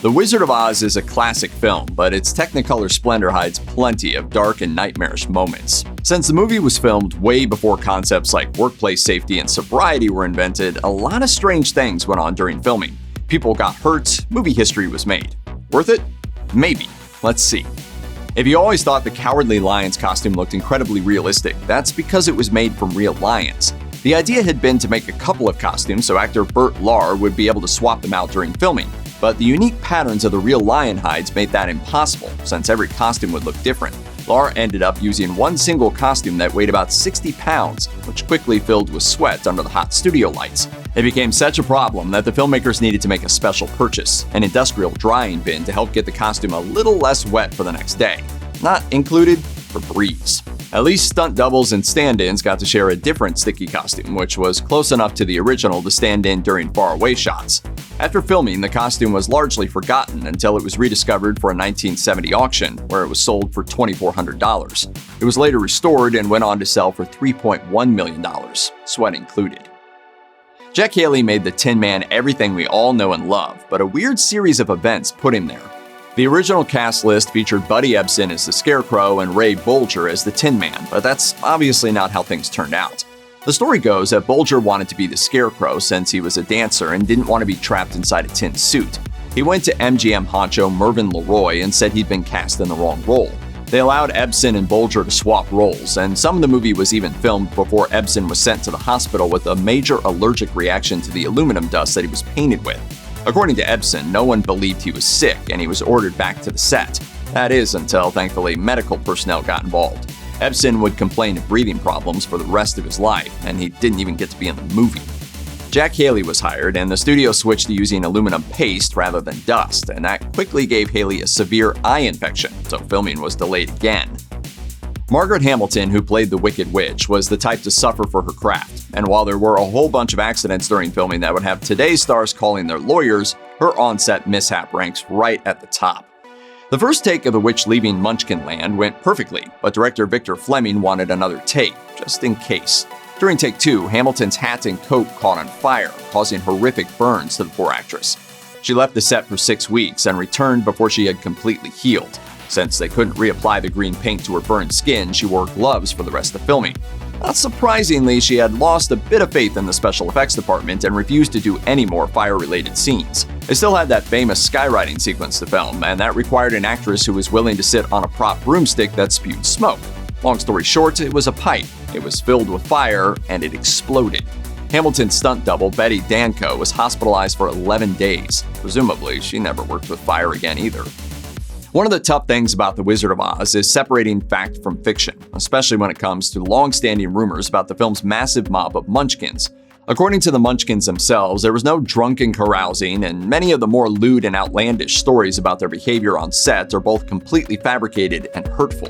The Wizard of Oz is a classic film, but its Technicolor splendor hides plenty of dark and nightmarish moments. Since the movie was filmed way before concepts like workplace safety and sobriety were invented, a lot of strange things went on during filming. People got hurt, movie history was made. Worth it? Maybe. Let's see. If you always thought the Cowardly Lion's costume looked incredibly realistic, that's because it was made from real lions. The idea had been to make a couple of costumes so actor Burt Lahr would be able to swap them out during filming. But the unique patterns of the real lion hides made that impossible, since every costume would look different. Lahr ended up using one single costume that weighed about 60 pounds, which quickly filled with sweat under the hot studio lights. It became such a problem that the filmmakers needed to make a special purchase, an industrial drying bin to help get the costume a little less wet for the next day. Not included, Febreze. At least stunt doubles and stand-ins got to share a different sticky costume, which was close enough to the original to stand in during faraway shots. After filming, the costume was largely forgotten until it was rediscovered for a 1970 auction, where it was sold for $2,400. It was later restored and went on to sell for $3.1 million, sweat included. Jack Haley made the Tin Man everything we all know and love, but a weird series of events put him there. The original cast list featured Buddy Ebsen as the Scarecrow and Ray Bolger as the Tin Man, but that's obviously not how things turned out. The story goes that Bolger wanted to be the Scarecrow since he was a dancer and didn't want to be trapped inside a tin suit. He went to MGM honcho Mervyn LeRoy and said he'd been cast in the wrong role. They allowed Ebsen and Bolger to swap roles, and some of the movie was even filmed before Ebsen was sent to the hospital with a major allergic reaction to the aluminum dust that he was painted with. According to Ebsen, no one believed he was sick and he was ordered back to the set. That is until, thankfully, medical personnel got involved. Ebsen would complain of breathing problems for the rest of his life, and he didn't even get to be in the movie. Jack Haley was hired, and the studio switched to using aluminum paste rather than dust, and that quickly gave Haley a severe eye infection, so filming was delayed again. Margaret Hamilton, who played the Wicked Witch, was the type to suffer for her craft, and while there were a whole bunch of accidents during filming that would have today's stars calling their lawyers, her on-set mishap ranks right at the top. The first take of the witch leaving Munchkin Land went perfectly, but director Victor Fleming wanted another take, just in case. During take 2, Hamilton's hat and coat caught on fire, causing horrific burns to the poor actress. She left the set for 6 weeks and returned before she had completely healed. Since they couldn't reapply the green paint to her burned skin, she wore gloves for the rest of filming. Not surprisingly, she had lost a bit of faith in the special effects department and refused to do any more fire-related scenes. They still had that famous skywriting sequence to film, and that required an actress who was willing to sit on a prop broomstick that spewed smoke. Long story short, it was a pipe. It was filled with fire, and it exploded. Hamilton's stunt double, Betty Danko, was hospitalized for 11 days. Presumably, she never worked with fire again either. One of the tough things about The Wizard of Oz is separating fact from fiction, especially when it comes to long-standing rumors about the film's massive mob of munchkins. According to the Munchkins themselves, there was no drunken carousing, and many of the more lewd and outlandish stories about their behavior on set are both completely fabricated and hurtful.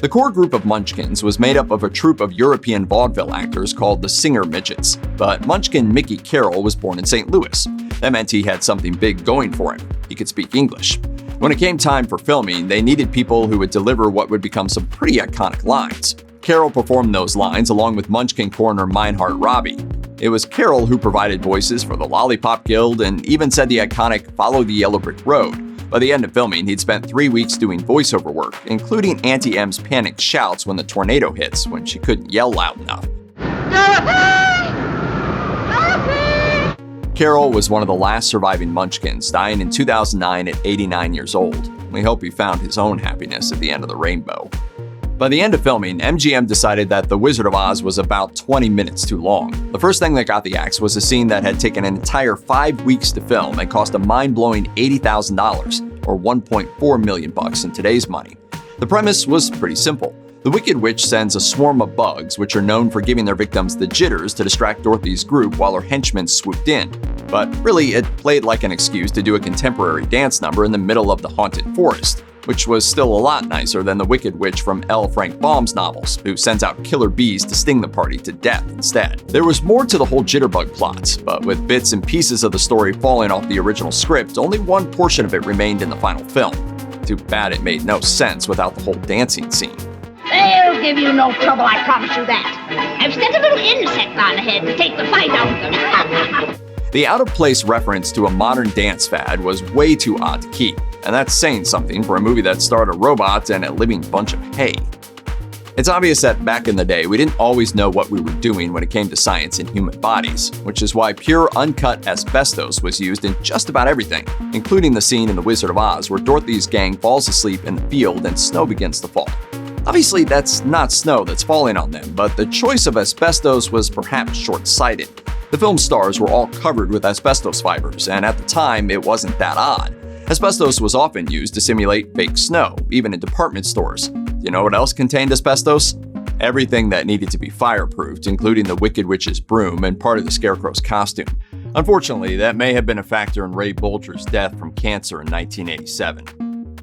The core group of Munchkins was made up of a troupe of European vaudeville actors called the Singer Midgets, but Munchkin Mickey Carroll was born in St. Louis. That meant he had something big going for him. He could speak English. When it came time for filming, they needed people who would deliver what would become some pretty iconic lines. Carroll performed those lines along with Munchkin coroner Meinhard Robbie. It was Carroll who provided voices for the Lollipop Guild and even said the iconic "Follow the Yellow Brick Road." By the end of filming, he'd spent 3 weeks doing voiceover work, including Auntie M's panicked shouts when the tornado hits when she couldn't yell loud enough. Carroll was one of the last surviving Munchkins, dying in 2009 at 89 years old. We hope he found his own happiness at the end of the rainbow. By the end of filming, MGM decided that The Wizard of Oz was about 20 minutes too long. The first thing that got the axe was a scene that had taken an entire 5 weeks to film and cost a mind-blowing $80,000, or $1.4 million in today's money. The premise was pretty simple. The Wicked Witch sends a swarm of bugs, which are known for giving their victims the jitters, to distract Dorothy's group while her henchmen swooped in. But really, it played like an excuse to do a contemporary dance number in the middle of the haunted forest, which was still a lot nicer than the Wicked Witch from L. Frank Baum's novels, who sends out killer bees to sting the party to death instead. There was more to the whole jitterbug plot, but with bits and pieces of the story falling off the original script, only one portion of it remained in the final film. Too bad it made no sense without the whole dancing scene. They'll give you no trouble, I promise you that. I've sent a little insect on ahead to take the fight out of them. The out-of-place reference to a modern dance fad was way too odd to keep, and that's saying something for a movie that starred a robot and a living bunch of hay. It's obvious that back in the day, we didn't always know what we were doing when it came to science in human bodies, which is why pure, uncut asbestos was used in just about everything, including the scene in The Wizard of Oz where Dorothy's gang falls asleep in the field and snow begins to fall. Obviously, that's not snow that's falling on them, but the choice of asbestos was perhaps short-sighted. The film stars were all covered with asbestos fibers, and at the time, it wasn't that odd. Asbestos was often used to simulate fake snow, even in department stores. You know what else contained asbestos? Everything that needed to be fireproofed, including the Wicked Witch's broom and part of the Scarecrow's costume. Unfortunately, that may have been a factor in Ray Bolger's death from cancer in 1987.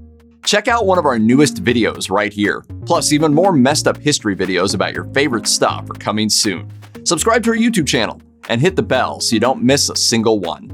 Check out one of our newest videos right here. Plus, even more messed up history videos about your favorite stuff are coming soon. Subscribe to our YouTube channel and hit the bell so you don't miss a single one.